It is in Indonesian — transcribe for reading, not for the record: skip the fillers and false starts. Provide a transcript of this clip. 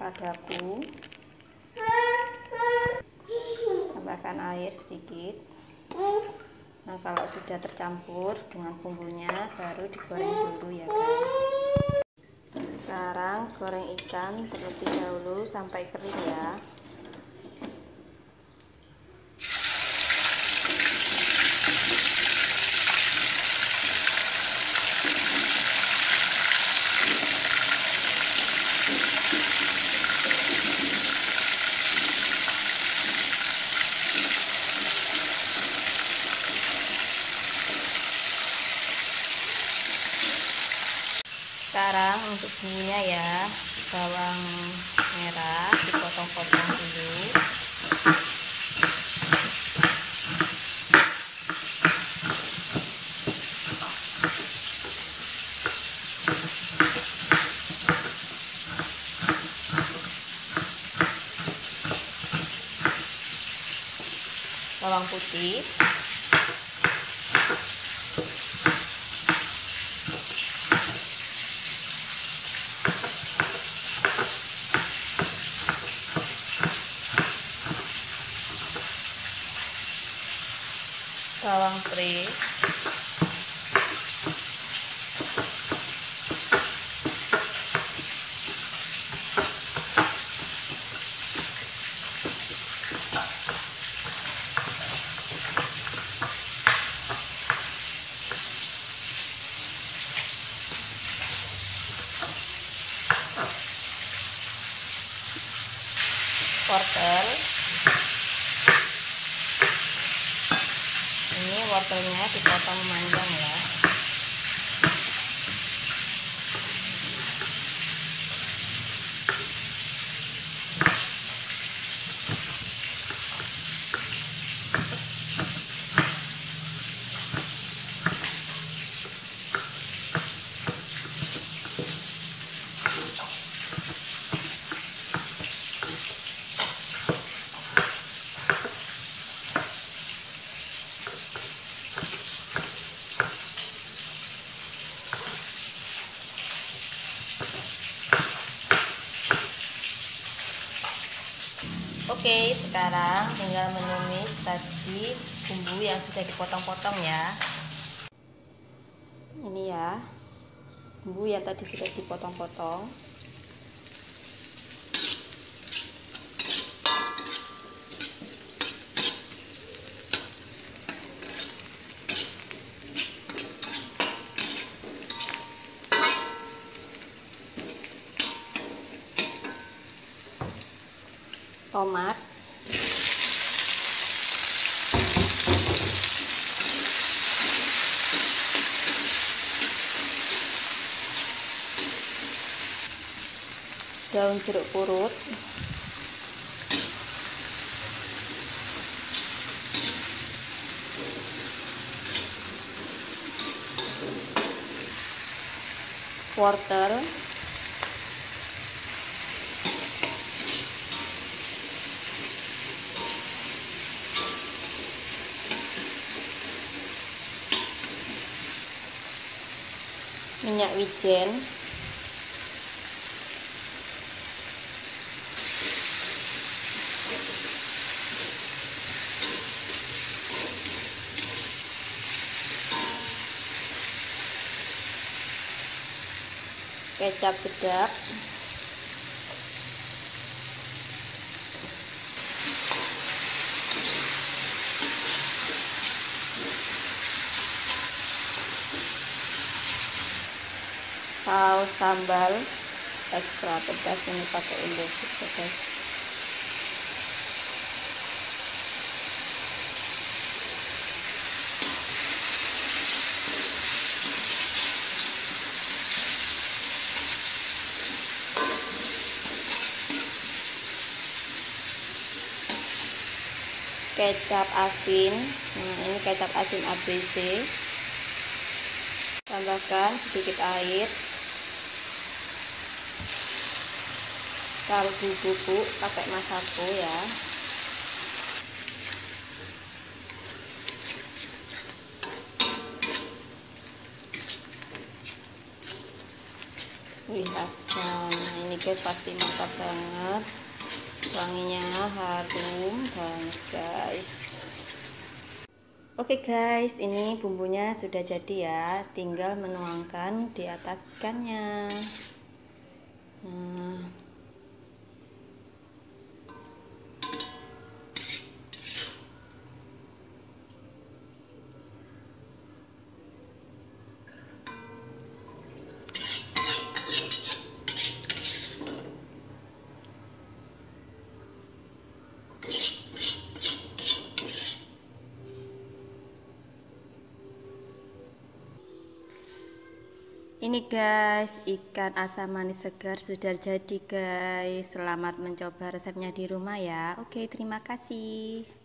padaku, tambahkan air sedikit. Nah, kalau sudah tercampur dengan bumbunya baru digoreng dulu ya guys. Sekarang goreng ikan terlebih dahulu sampai kering ya. Sekarang untuk bumbunya ya, bawang merah dipotong-potong dulu. Bawang putih. Bawang pre, wortel. Ini wortelnya dipotong panjang ya. Oke, sekarang tinggal menumis tadi bumbu yang sudah dipotong-potong ya. Ini ya, bumbu yang tadi sudah dipotong-potong. Tomat, daun jeruk purut, wortel, minyak wijen, kecap sedap, saus sambal ekstra pedas, ini pakai Indofood ya guys. Kecap asin, nah ini kecap asin ABC. Tambahkan sedikit air. Kaldu bubuk pakai Masako ya. Wih, rasanya ini guys, pasti mantap banget, wanginya harum banget guys. Oke guys, ini bumbunya sudah jadi ya, tinggal menuangkan di atas ikannya. Nah, ini guys, ikan asam manis segar sudah jadi guys. Selamat mencoba resepnya di rumah ya. Oke, terima kasih.